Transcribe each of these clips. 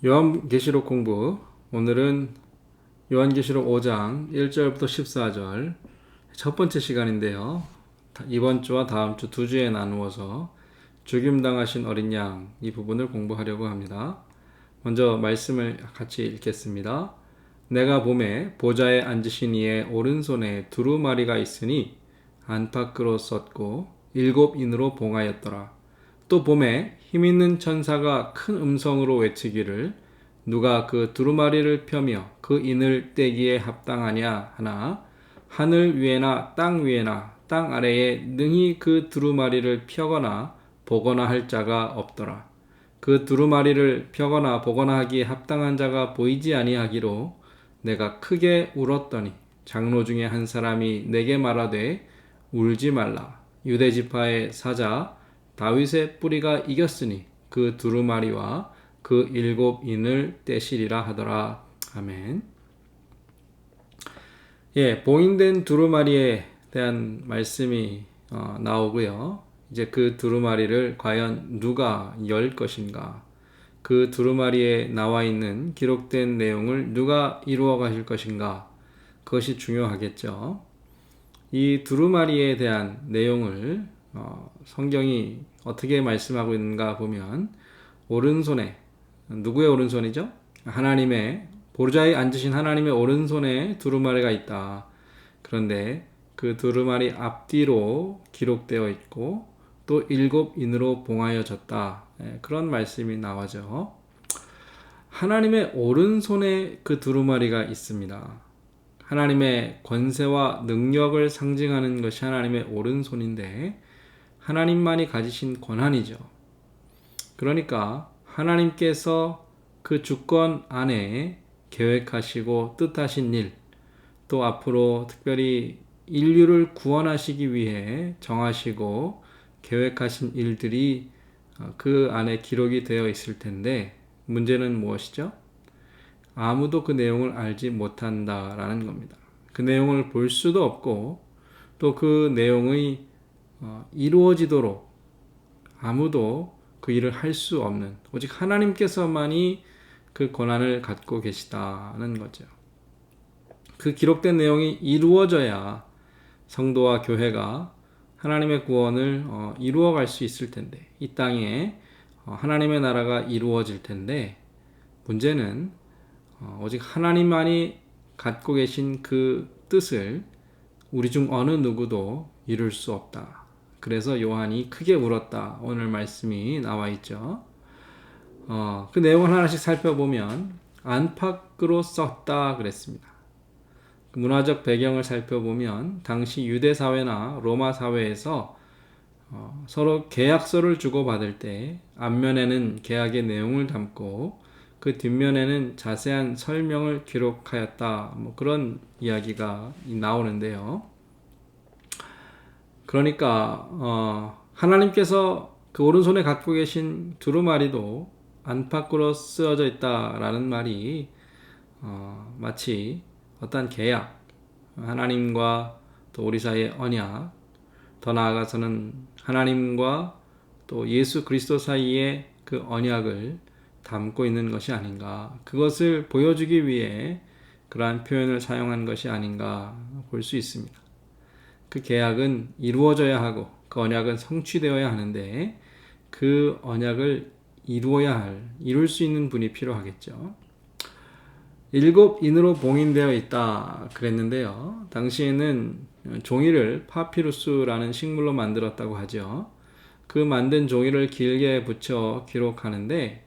요한계시록 공부. 오늘은 요한계시록 5장 1절부터 14절 첫 번째 시간인데요. 이번 주와 다음 주 두 주에 나누어서 죽임당하신 어린 양 이 부분을 공부하려고 합니다. 먼저 말씀을 같이 읽겠습니다. 내가 보매 보좌에 앉으신 이의 오른손에 두루마리가 있으니 안팎으로 썼고 일곱 인으로 봉하였더라. 또 보매 힘있는 천사가 큰 음성으로 외치기를 누가 그 두루마리를 펴며 그 인을 떼기에 합당하냐 하나 하늘 위에나 땅 위에나 땅 아래에 능히 그 두루마리를 펴거나 보거나 할 자가 없더라. 그 두루마리를 펴거나 보거나 하기에 합당한 자가 보이지 아니하기로 내가 크게 울었더니 장로 중에 한 사람이 내게 말하되 울지 말라. 유대 지파의 사자 다윗의 뿌리가 이겼으니 그 두루마리와 그 일곱 인을 떼시리라 하더라. 아멘. 봉인된 두루마리에 대한 말씀이 나오고요. 이제 그 두루마리를 과연 누가 열 것인가? 그 두루마리에 나와 있는 기록된 내용을 누가 이루어 가실 것인가? 그것이 중요하겠죠. 이 두루마리에 대한 내용을 성경이 어떻게 말씀하고 있는가 보면 오른손에, 누구의 오른손이죠? 하나님의 보좌에 앉으신 하나님의 오른손에 두루마리가 있다. 그런데 그 두루마리 앞뒤로 기록되어 있고 또 일곱 인으로 봉하여졌다. 그런 말씀이 나와죠. 하나님의 오른손에 그 두루마리가 있습니다. 하나님의 권세와 능력을 상징하는 것이 하나님의 오른손인데 하나님만이 가지신 권한이죠. 그러니까 하나님께서 그 주권 안에 계획하시고 뜻하신 일, 또 앞으로 특별히 인류를 구원하시기 위해 정하시고 계획하신 일들이 그 안에 기록이 되어 있을 텐데 문제는 무엇이죠? 아무도 그 내용을 알지 못한다라는 겁니다. 그 내용을 볼 수도 없고 또 그 내용이 이루어지도록 아무도 그 일을 할 수 없는 오직 하나님께서만이 그 권한을 갖고 계시다는 거죠. 그 기록된 내용이 이루어져야 성도와 교회가 하나님의 구원을 이루어갈 수 있을 텐데 이 땅에 하나님의 나라가 이루어질 텐데 문제는 오직 하나님만이 갖고 계신 그 뜻을 우리 중 어느 누구도 이룰 수 없다. 그래서 요한이 크게 울었다. 오늘 말씀이 나와 있죠. 그 내용을 하나씩 살펴보면 안팎으로 썼다 그랬습니다. 문화적 배경을 살펴보면 당시 유대 사회나 로마 사회에서 서로 계약서를 주고받을 때 앞면에는 계약의 내용을 담고 그 뒷면에는 자세한 설명을 기록하였다. 그런 이야기가 나오는데요. 그러니까 하나님께서 그 오른손에 갖고 계신 두루마리도 안팎으로 쓰여져 있다라는 말이 마치 어떠한 계약, 하나님과 또 우리 사이의 언약, 더 나아가서는 하나님과 또 예수 그리스도 사이의 그 언약을 담고 있는 것이 아닌가, 그것을 보여주기 위해 그러한 표현을 사용한 것이 아닌가 볼 수 있습니다. 그 계약은 이루어져야 하고 그 언약은 성취되어야 하는데 그 언약을 이룰 수 있는 분이 필요하겠죠. 일곱 인으로 봉인되어 있다 그랬는데요. 당시에는 종이를 파피루스라는 식물로 만들었다고 하죠. 그 만든 종이를 길게 붙여 기록하는데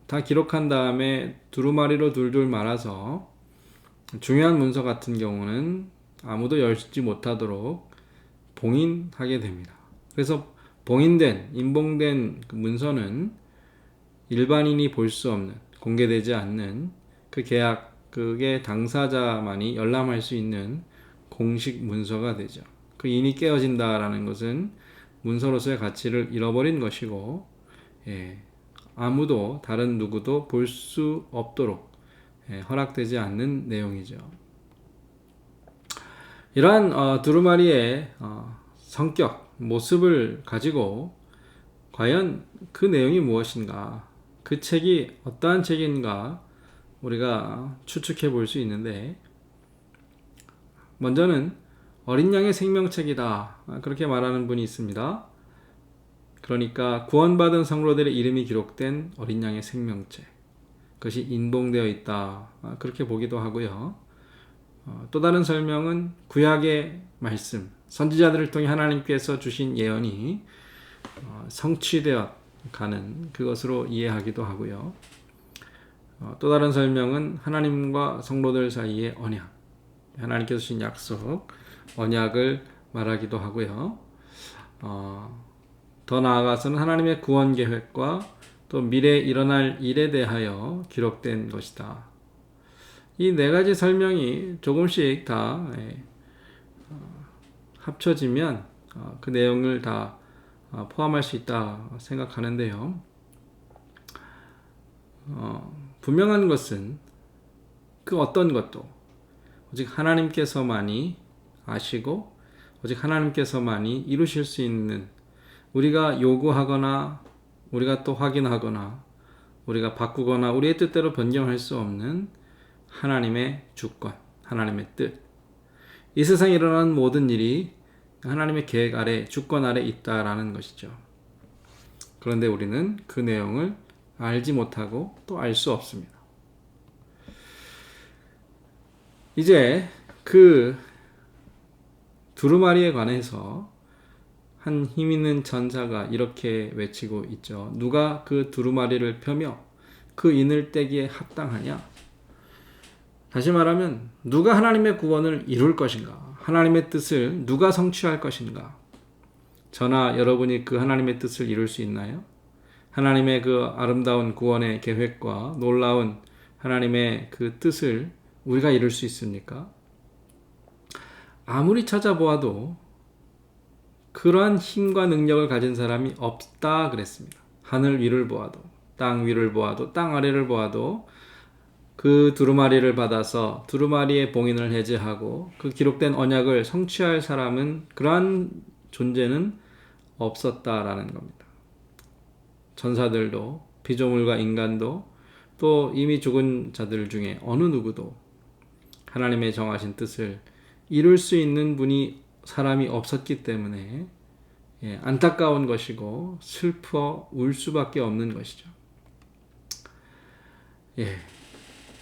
다 기록한 다음에 두루마리로 둘둘 말아서 중요한 문서 같은 경우는 아무도 열지 못하도록 봉인하게 됩니다. 그래서 인봉된 그 문서는 일반인이 볼 수 없는, 공개되지 않는 그 계약의 당사자만이 열람할 수 있는 공식 문서가 되죠. 그 인이 깨어진다라는 것은 문서로서의 가치를 잃어버린 것이고, 아무도 다른 누구도 볼 수 없도록 허락되지 않는 내용이죠. 이러한 두루마리의 성격, 모습을 가지고 과연 그 내용이 무엇인가, 그 책이 어떠한 책인가 우리가 추측해 볼 수 있는데, 먼저는 어린 양의 생명책이다, 그렇게 말하는 분이 있습니다. 그러니까 구원받은 성도들의 이름이 기록된 어린 양의 생명책, 그것이 인봉되어 있다, 그렇게 보기도 하고요. 또 다른 설명은 구약의 말씀, 선지자들을 통해 하나님께서 주신 예언이 성취되어 가는 그것으로 이해하기도 하고요. 또 다른 설명은 하나님과 성도들 사이의 언약, 하나님께서 주신 약속, 언약을 말하기도 하고요. 더 나아가서는 하나님의 구원 계획과 또 미래에 일어날 일에 대하여 기록된 것이다. 이 네 가지 설명이 조금씩 다 합쳐지면 그 내용을 다 포함할 수 있다 생각하는데요. 분명한 것은 그 어떤 것도 오직 하나님께서만이 아시고 오직 하나님께서만이 이루실 수 있는, 우리가 요구하거나 우리가 또 확인하거나 우리가 바꾸거나 우리의 뜻대로 변경할 수 없는 하나님의 주권, 하나님의 뜻, 이 세상에 일어나는 모든 일이 하나님의 계획 아래, 주권 아래 있다라는 것이죠. 그런데 우리는 그 내용을 알지 못하고 또 알 수 없습니다. 이제 그 두루마리에 관해서 한 힘 있는 전사가 이렇게 외치고 있죠. 누가 그 두루마리를 펴며 그 인을 떼기에 합당하냐? 다시 말하면 누가 하나님의 구원을 이룰 것인가? 하나님의 뜻을 누가 성취할 것인가? 저나 여러분이 그 하나님의 뜻을 이룰 수 있나요? 하나님의 그 아름다운 구원의 계획과 놀라운 하나님의 그 뜻을 우리가 이룰 수 있습니까? 아무리 찾아보아도 그러한 힘과 능력을 가진 사람이 없다 그랬습니다. 하늘 위를 보아도, 땅 위를 보아도, 땅 아래를 보아도 그 두루마리를 받아서 두루마리의 봉인을 해제하고 그 기록된 언약을 성취할 사람은, 그러한 존재는 없었다라는 겁니다. 천사들도, 피조물과 인간도, 또 이미 죽은 자들 중에 어느 누구도 하나님의 정하신 뜻을 이룰 수 있는 사람이 없었기 때문에 안타까운 것이고 슬퍼 울 수밖에 없는 것이죠.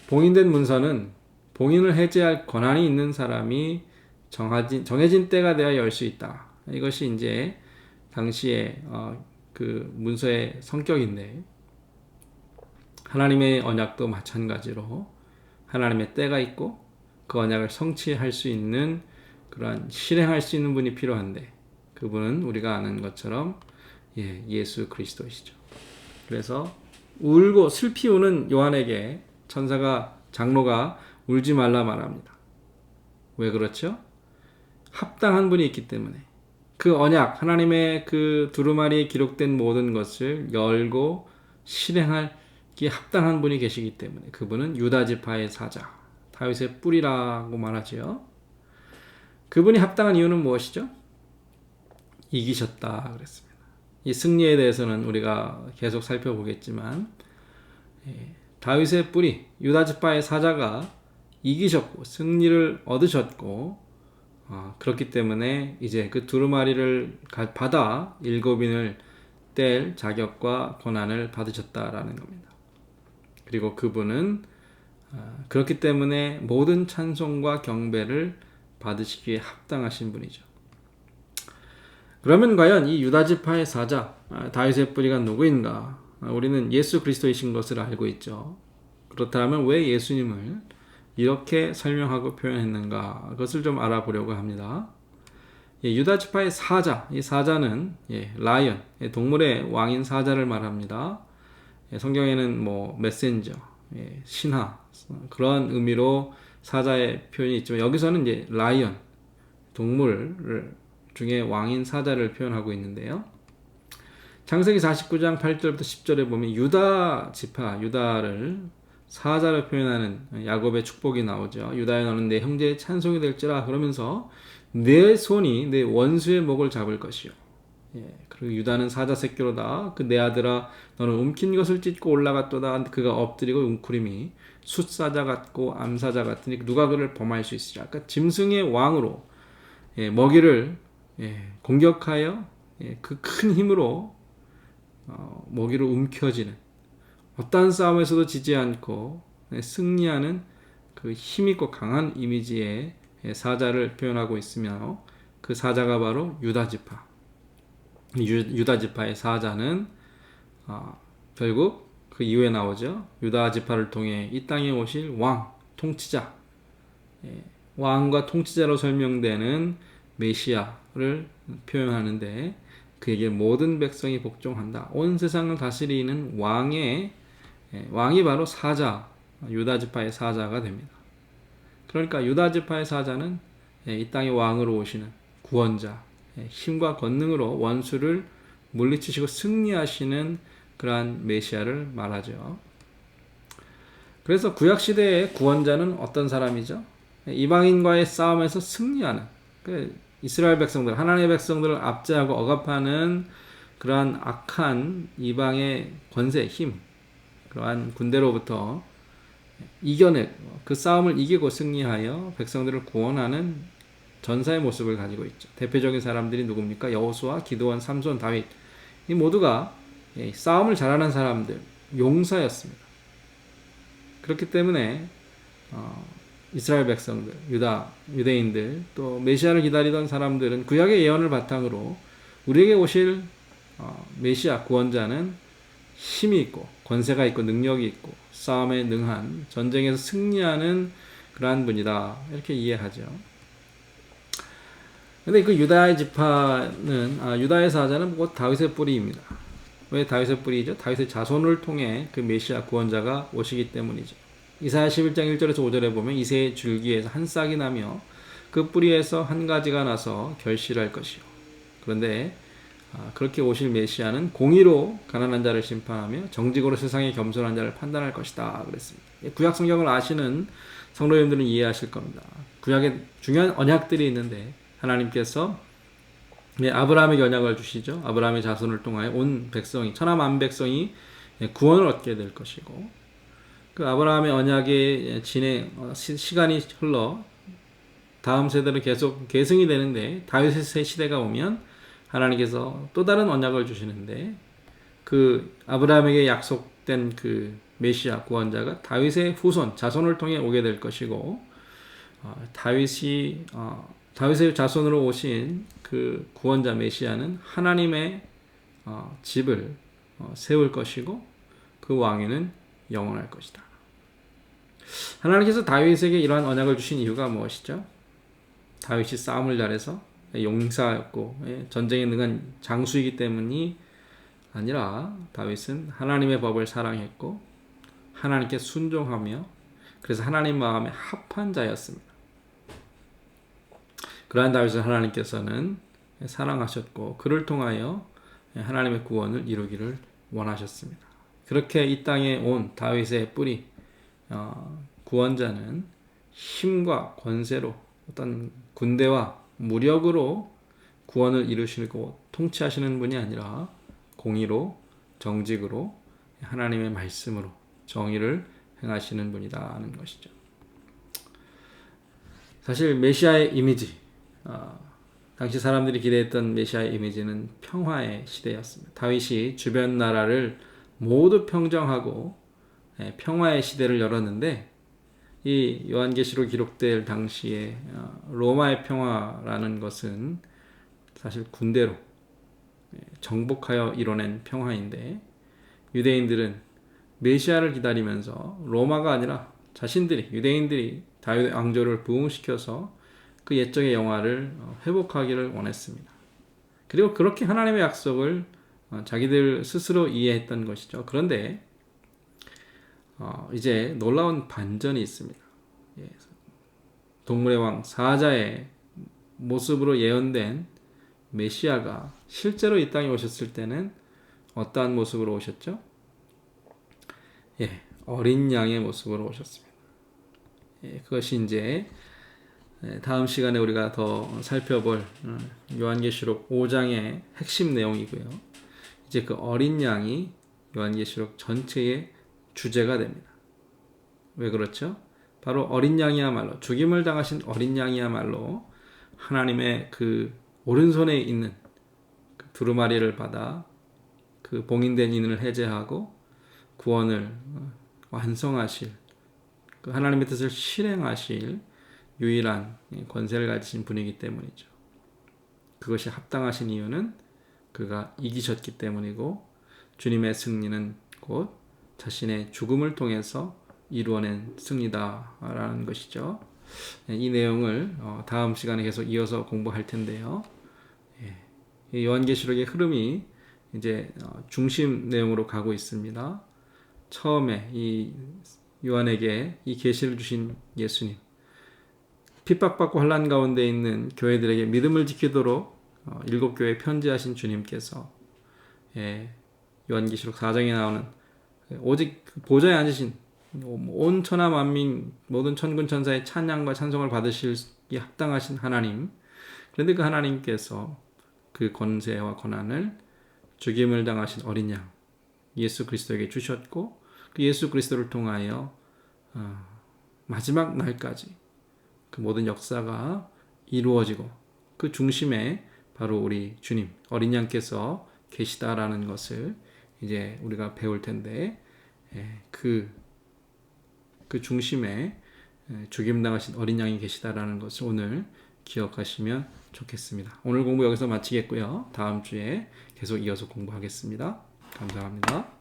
봉인된 문서는 봉인을 해제할 권한이 있는 사람이 정해진 때가 되어 열 수 있다. 이것이 이제 당시에 그 문서의 성격인데, 하나님의 언약도 마찬가지로 하나님의 때가 있고 그 언약을 성취할 수 있는, 그러한 실행할 수 있는 분이 필요한데, 그분은 우리가 아는 것처럼 예수 그리스도이시죠. 그래서 울고 슬피 우는 요한에게 장로가 울지 말라 말합니다. 왜 그렇죠? 합당한 분이 있기 때문에, 그 언약, 하나님의 그 두루마리에 기록된 모든 것을 열고 실행하기에 합당한 분이 계시기 때문에, 그분은 유다 지파의 사자, 다윗의 뿌리라고 말하지요. 그분이 합당한 이유는 무엇이죠? 이기셨다 그랬습니다. 이 승리에 대해서는 우리가 계속 살펴보겠지만, 다윗의 뿌리, 유다 지파의 사자가 이기셨고 승리를 얻으셨고, 그렇기 때문에 이제 그 두루마리를 받아 일곱인을 뗄 자격과 권한을 받으셨다라는 겁니다. 그리고 그분은 그렇기 때문에 모든 찬송과 경배를 받으시기에 합당하신 분이죠. 그러면 과연 이 유다 지파의 사자, 다윗의 뿌리가 누구인가? 우리는 예수 그리스도이신 것을 알고 있죠. 그렇다면 왜 예수님을 이렇게 설명하고 표현했는가? 그것을 좀 알아보려고 합니다. 유다 지파의 사자, 이 사자는 라이언, 동물의 왕인 사자를 말합니다. 성경에는 메신저, 신하, 그런 의미로 사자의 표현이 있지만, 여기서는 이제 라이언, 동물 중에 왕인 사자를 표현하고 있는데요. 창세기 49장 8절부터 10절에 보면 유다 지파, 유다를 사자로 표현하는 야곱의 축복이 나오죠. 유다야 너는 내 형제의 찬송이 될지라, 그러면서 내 손이 내 원수의 목을 잡을 것이요. 그리고 유다는 사자 새끼로다. 그 내 아들아 너는 움킨 것을 찢고 올라갔도다. 그가 엎드리고 웅크림이 숫사자 같고 암사자 같으니 누가 그를 범할 수 있으랴. 그러니까 짐승의 왕으로 먹이를 공격하여 그 큰 힘으로 먹이를 움켜쥐는 어떠한 싸움에서도 지지 않고 승리하는 그 힘있고 강한 이미지의 사자를 표현하고 있으며 그 사자가 바로 유다지파. 유다지파의 사자는 결국 그 이후에 나오죠. 유다지파를 통해 이 땅에 오실 왕, 통치자, 왕과 통치자로 설명되는 메시아를 표현하는데 그에게 모든 백성이 복종한다. 온 세상을 다스리는 왕이 바로 사자, 유다지파의 사자가 됩니다. 그러니까 유다지파의 사자는 이 땅의 왕으로 오시는 구원자, 힘과 권능으로 원수를 물리치시고 승리하시는 그러한 메시아를 말하죠. 그래서 구약시대의 구원자는 어떤 사람이죠? 이방인과의 싸움에서 승리하는 이스라엘 백성들, 하나님의 백성들을 압제하고 억압하는 그러한 악한 이방의 권세, 힘, 그러한 군대로부터 이겨내 그 싸움을 이기고 승리하여 백성들을 구원하는 전사의 모습을 가지고 있죠. 대표적인 사람들이 누굽니까? 여호수아, 기드온, 삼손, 다윗. 이 모두가 싸움을 잘하는 사람들, 용사였습니다. 그렇기 때문에 이스라엘 백성들, 유대인들, 또 메시아를 기다리던 사람들은 구약의 예언을 바탕으로 우리에게 오실 메시아 구원자는 힘이 있고 권세가 있고 능력이 있고 싸움에 능한 전쟁에서 승리하는 그러한 분이다. 이렇게 이해하죠. 근데 그 유다의 지파는 유다의 사자는 곧 다윗의 뿌리입니다. 왜 다윗의 뿌리죠? 다윗의 자손을 통해 그 메시아 구원자가 오시기 때문이죠. 이사야 11장 1절에서 5절에 보면 이새의 줄기에서 한 싹이 나며 그 뿌리에서 한 가지가 나서 결실할 것이요. 그런데 그렇게 오실 메시아는 공의로 가난한 자를 심판하며 정직으로 세상의 겸손한 자를 판단할 것이다 그랬습니다. 구약 성경을 아시는 성도님들은 이해하실 겁니다. 구약에 중요한 언약들이 있는데 하나님께서 아브라함에게 언약을 주시죠. 아브라함의 자손을 통하여 온 백성이 천하 만 백성이 구원을 얻게 될 것이고 그 아브라함의 언약의 시간이 흘러 다음 세대로 계속 계승이 되는데 다윗의 시대가 오면 하나님께서 또 다른 언약을 주시는데 그 아브라함에게 약속된 그 메시아 구원자가 다윗의 후손 자손을 통해 오게 될 것이고 다윗의 자손으로 오신 그 구원자 메시아는 하나님의 집을 세울 것이고 그 왕위는 영원할 것이다. 하나님께서 다윗에게 이러한 언약을 주신 이유가 무엇이죠? 다윗이 싸움을 잘해서 용사였고 전쟁에 능한 장수이기 때문이 아니라 다윗은 하나님의 법을 사랑했고 하나님께 순종하며 그래서 하나님 마음에 합한 자였습니다. 그러한 다윗을 하나님께서는 사랑하셨고 그를 통하여 하나님의 구원을 이루기를 원하셨습니다. 그렇게 이 땅에 온 다윗의 뿌리 구원자는 힘과 권세로 어떤 군대와 무력으로 구원을 이루시고 통치하시는 분이 아니라 공의로 정직으로 하나님의 말씀으로 정의를 행하시는 분이다는 것이죠. 사실 메시아의 이미지 당시 사람들이 기대했던 메시아의 이미지는 평화의 시대였습니다. 다윗이 주변 나라를 모두 평정하고 평화의 시대를 열었는데 이 요한계시록 기록될 당시에 로마의 평화라는 것은 사실 군대로 정복하여 이뤄낸 평화인데 유대인들은 메시아를 기다리면서 로마가 아니라 자신들이 유대인들이 다윗 왕조를 부흥시켜서 그 옛적의 영화를 회복하기를 원했습니다. 그리고 그렇게 하나님의 약속을 자기들 스스로 이해했던 것이죠. 그런데 이제 놀라운 반전이 있습니다. 동물의 왕 사자의 모습으로 예언된 메시아가 실제로 이 땅에 오셨을 때는 어떠한 모습으로 오셨죠? 어린 양의 모습으로 오셨습니다. 그것이 이제 다음 시간에 우리가 더 살펴볼 요한계시록 5장의 핵심 내용이고요. 이제 그 어린 양이 요한계시록 전체의 주제가 됩니다. 왜 그렇죠? 바로 어린 양이야말로, 죽임을 당하신 어린 양이야말로 하나님의 그 오른손에 있는 그 두루마리를 받아 그 봉인된 인을 해제하고 구원을 완성하실, 그 하나님의 뜻을 실행하실 유일한 권세를 가지신 분이기 때문이죠. 그것이 합당하신 이유는 그가 이기셨기 때문이고, 주님의 승리는 곧 자신의 죽음을 통해서 이루어낸 승리다라는 것이죠. 이 내용을 다음 시간에 계속 이어서 공부할 텐데요. 이 요한계시록의 흐름이 이제 중심 내용으로 가고 있습니다. 처음에 이 요한에게 이 계시를 주신 예수님, 핍박받고 환난 가운데 있는 교회들에게 믿음을 지키도록 7교회에 편지하신 주님께서 요한계시록 4장에 나오는 오직 보좌에 앉으신 온 천하 만민 모든 천군 천사의 찬양과 찬송을 받으시기 합당하신 하나님, 그런데 그 하나님께서 그 권세와 권한을 죽임을 당하신 어린 양 예수 그리스도에게 주셨고, 그 예수 그리스도를 통하여 마지막 날까지 그 모든 역사가 이루어지고 그 중심에 바로 우리 주님 어린 양께서 계시다라는 것을 이제 우리가 배울 텐데, 그 중심에 죽임당하신 어린 양이 계시다라는 것을 오늘 기억하시면 좋겠습니다. 오늘 공부 여기서 마치겠고요. 다음 주에 계속 이어서 공부하겠습니다. 감사합니다.